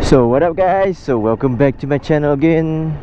So what up guys, so welcome back to my channel again.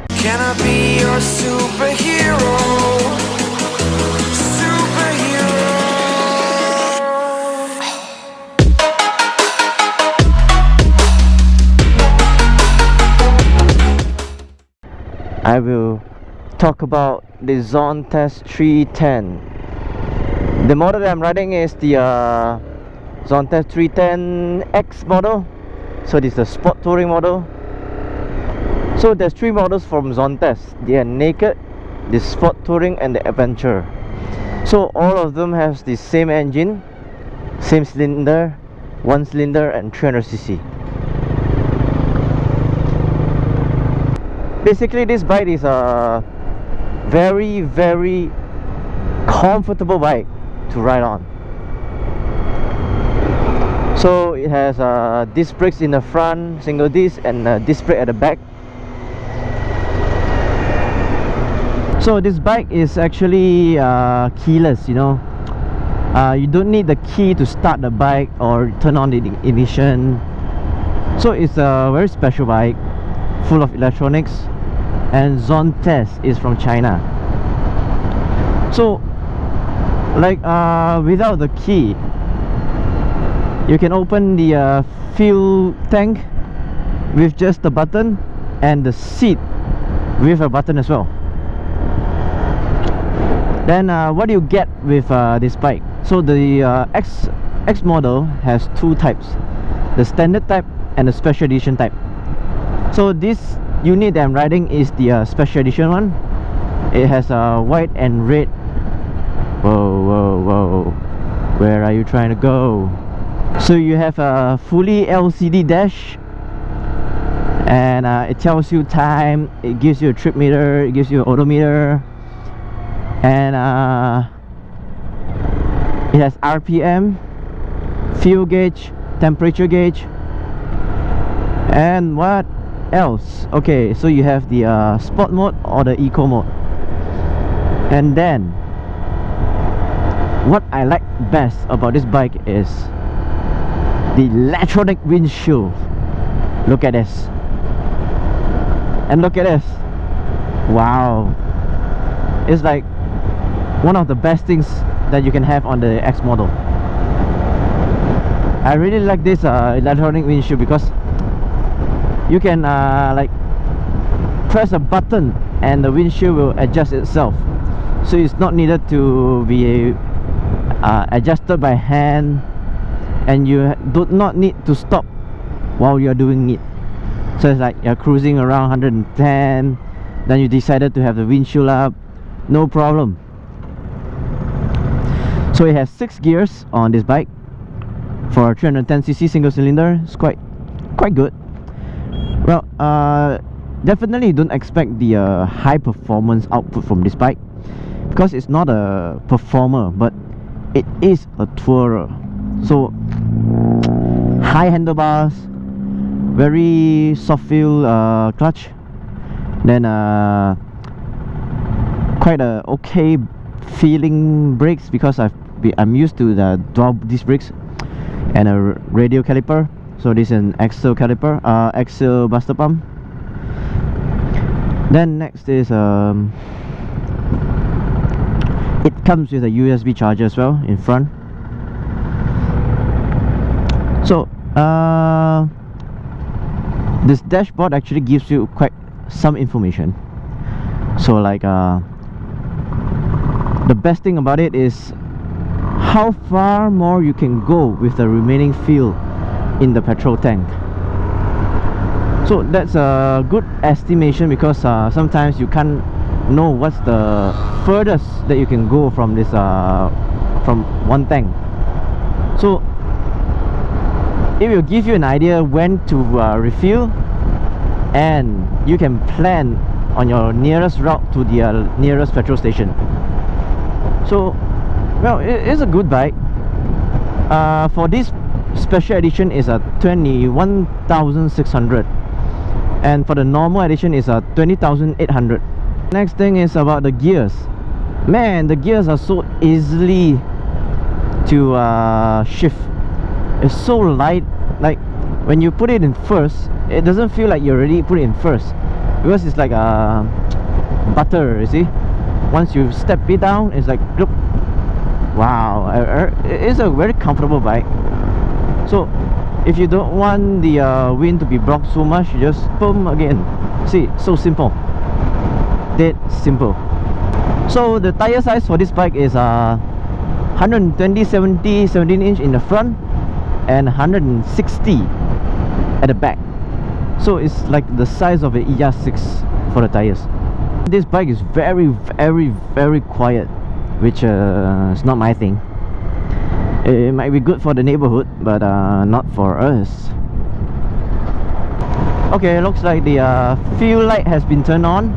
Can I be your superhero? Superhero. I will talk about the Zontes 310. The model that I'm riding is the Zontes 310X model. So this is the sport touring model. So there's three models from Zontes. They are naked, the sport touring and the adventure. So all of them has the same engine, same cylinder, 1 cylinder and 300cc. Basically this bike is a very comfortable bike to ride on. So it has disc brakes in the front, single disc, and disc brake at the back. So this bike is actually keyless, you know. You don't need the key to start the bike or turn on the ignition. So it's a very special bike, full of electronics, and Zontes is from China. So like without the key, you can open the fuel tank with just the button, and the seat with a button as well. Then what do you get with this bike? So the X model has two types, the standard type and the special edition type. So this unit that I'm riding is the special edition one. It has white and red. Whoa, where are you trying to go? So you have a fully LCD dash, and it tells you time, it gives you a trip meter, it gives you an odometer, and it has RPM, fuel gauge, temperature gauge, and what else? Okay, so you have the sport mode or the eco mode. And then what I like best about this bike is the electronic windshield. Look at this, and look at this. Wow, it's like one of the best things that you can have on the X model. I really like this electronic windshield because you can like press a button and the windshield will adjust itself. So it's not needed to be adjusted by hand, and you do not need to stop while you're doing it. So it's like you're cruising around 110, then you decided to have the windshield up, no problem. So it has 6 gears on this bike for a 310cc single cylinder. It's quite good. Well, definitely don't expect the high performance output from this bike, because it's not a performer, but it is a tourer. So high handlebars, very soft feel clutch, then quite a okay feeling brakes, because I'm used to the dual disc brakes, and a radial caliper. So this is an axial caliper, axial buster pump. Then next is it comes with a USB charger as well in front. So this dashboard actually gives you quite some information. So like the best thing about it is how far more you can go with the remaining fuel in the petrol tank. So that's a good estimation, because sometimes you can't know what's the furthest that you can go from this from one tank. So it will give you an idea when to refuel, and you can plan on your nearest route to the nearest petrol station. So well, it's a good bike. For this special edition is a 21,600, and for the normal edition is a 20,800. Next thing is about the gears. Man, the gears are so easily to shift. It's so light, like when you put it in first, it doesn't feel like you already put it in first, because it's like a butter, you see. Once you step it down, it's like look, wow, it's a very comfortable bike. So if you don't want the wind to be blocked so much, you just boom again. See, so simple, dead simple. So the tire size for this bike is 120/70 17-inch in the front and 160 at the back. So it's like the size of an ER6 for the tires. This bike is very quiet, which is not my thing. It might be good for the neighborhood, but not for us. Okay, looks like the fuel light has been turned on.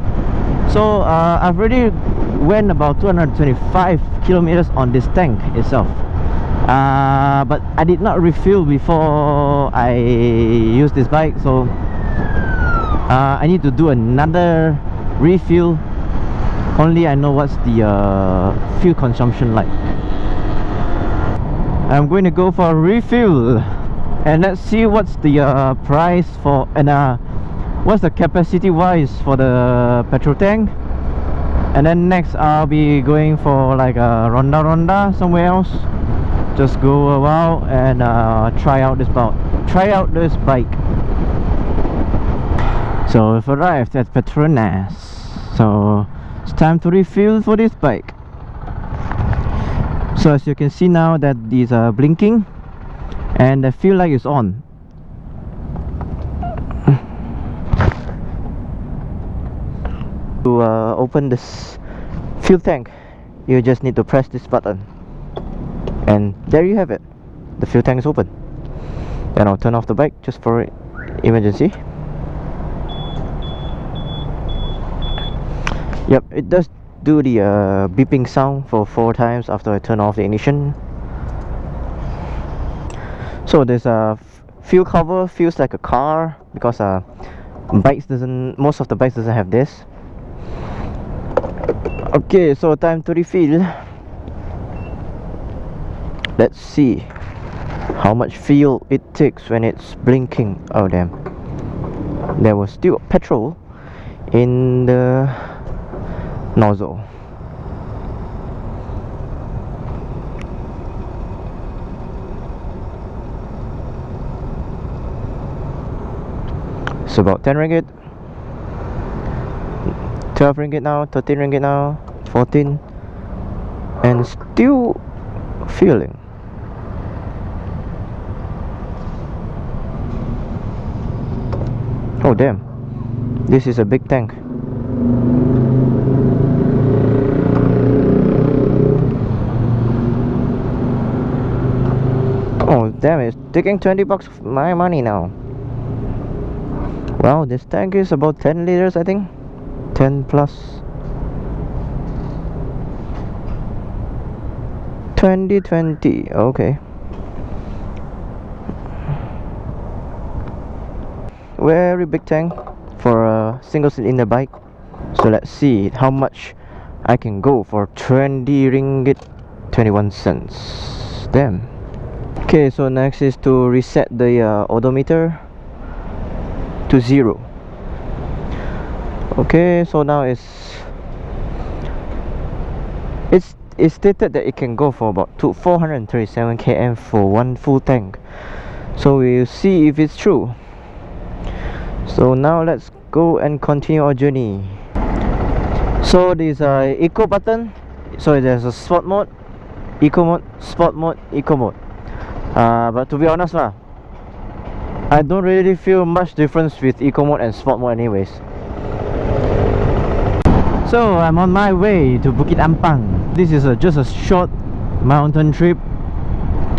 So I've already went about 225 kilometers on this tank itself, but I did not refill before I used this bike, so I need to do another refill. Only I know what's the fuel consumption like. I'm going to go for a refill, and let's see what's the price for, and what's the capacity wise for the petrol tank. And then next I'll be going for like a Ronda somewhere else. Just go a while and try out this bike. So we've arrived at Petronas, so it's time to refill for this bike. So as you can see now that these are blinking and the fuel light is on. To open this fuel tank, you just need to press this button, and there you have it. The fuel tank is open. Then I'll turn off the bike just for emergency. Yep, it does do the beeping sound for 4 times after I turn off the ignition. So there's a fuel cover, feels like a car, because most of the bikes doesn't have this. Okay, so time to refill. Let's see how much fuel it takes when it's blinking. Oh damn, there was still petrol in the nozzle. It's about 10 ringgit, 12 ringgit now, 13 ringgit now, 14, and still filling. Oh damn, this is a big tank. Oh damn, it's taking 20 bucks of my money now. Wow, this tank is about 10 liters, I think. 10 plus. 2020, okay. Very big tank for a single cylinder bike. So let's see how much I can go for 20 ringgit 21 cents. Damn. Okay, so next is to reset the odometer to 0. Okay, so now it's stated that it can go for about 437 km for one full tank. So we'll see if it's true. So now let's go and continue our journey. So there's a eco button. So there's a sport mode, eco mode, sport mode, eco mode. But to be honest lah, I don't really feel much difference with eco mode and sport mode anyways. So I'm on my way to Bukit Ampang. This is just a short mountain trip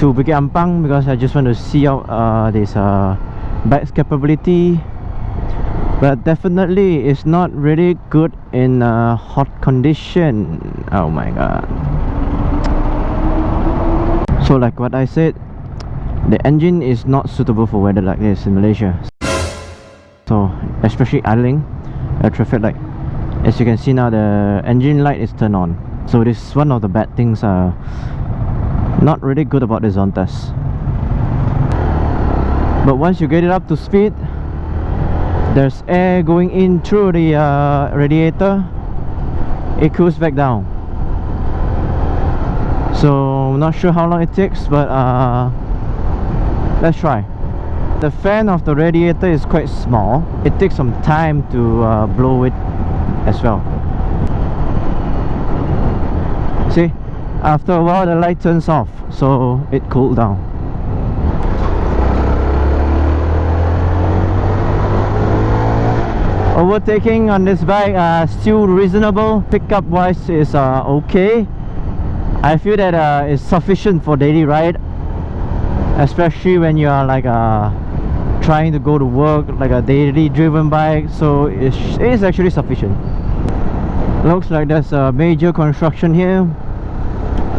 to Bukit Ampang because I just want to see out this bike's capability. But definitely it's not really good in hot condition. Oh my god. So like what I said, the engine is not suitable for weather like this in Malaysia. So especially idling a traffic light. As you can see now, the engine light is turned on. So this is one of the bad things not really good about the Zontes. but once you get it up to speed, there's air going in through the radiator, it cools back down. So not sure how long it takes, but let's try. The fan of the radiator is quite small. It takes some time to blow it as well. See, after a while the light turns off, so it cooled down. Overtaking on this bike still reasonable. Pickup wise is okay. I feel that it's sufficient for daily ride, especially when you are like trying to go to work, like a daily driven bike. So it is actually sufficient. Looks like there's a major construction here.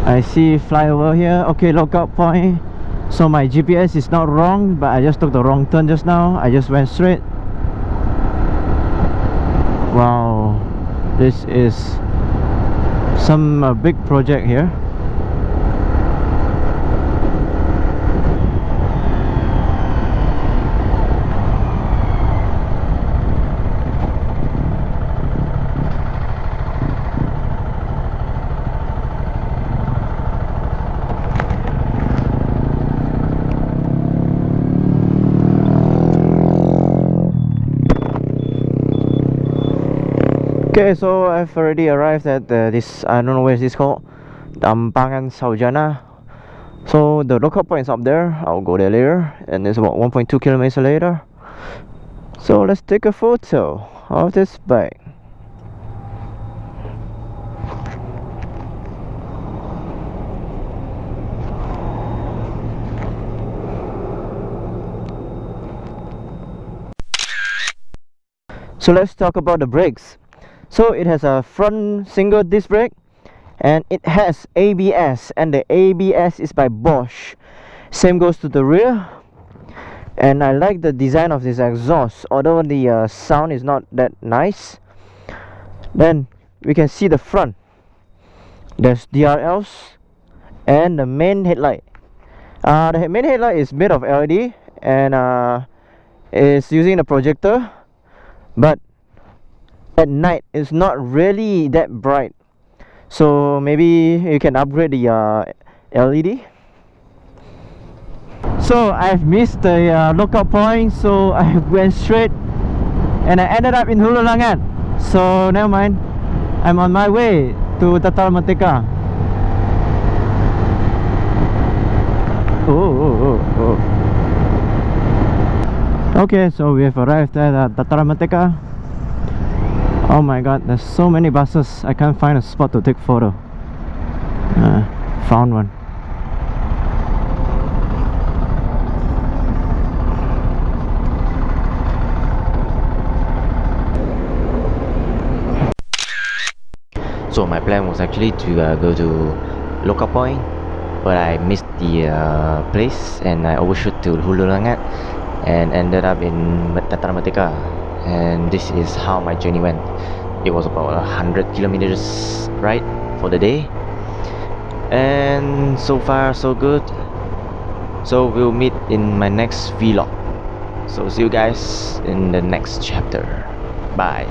I see flyover here. Okay, lookout point. So my GPS is not wrong, but I just took the wrong turn just now. I just went straight. Wow, this is some big project here. Okay, so I've already arrived at this, I don't know where is this called, Ampangan Saujana. So the lookout point is up there. I'll go there later, and it's about 1.2 kilometers later. So let's take a photo of this bike. So let's talk about the brakes. So it has a front single disc brake, and it has ABS, and the ABS is by Bosch. Same goes to the rear. And I like the design of this exhaust, although the sound is not that nice. Then we can see the front. There's DRLs and the main headlight. The main headlight is made of LED and is using a projector, but at night it's not really that bright, so maybe you can upgrade the LED. So I've missed the lookout point, so I went straight and I ended up in Hulu Langat. So never mind, I'm on my way to Tatar Merdeka. Okay, so we have arrived at Tatar Merdeka. Oh my god, there's so many buses. I can't find a spot to take photo. Found one. So my plan was actually to go to lookout point, but I missed the place and I overshoot to Hulu Langat and ended up in Tatar Merdeka. And this is how my journey went. It was about 100 kilometers ride for the day, and so far so good. So we'll meet in my next vlog. So see you guys in the next chapter. Bye.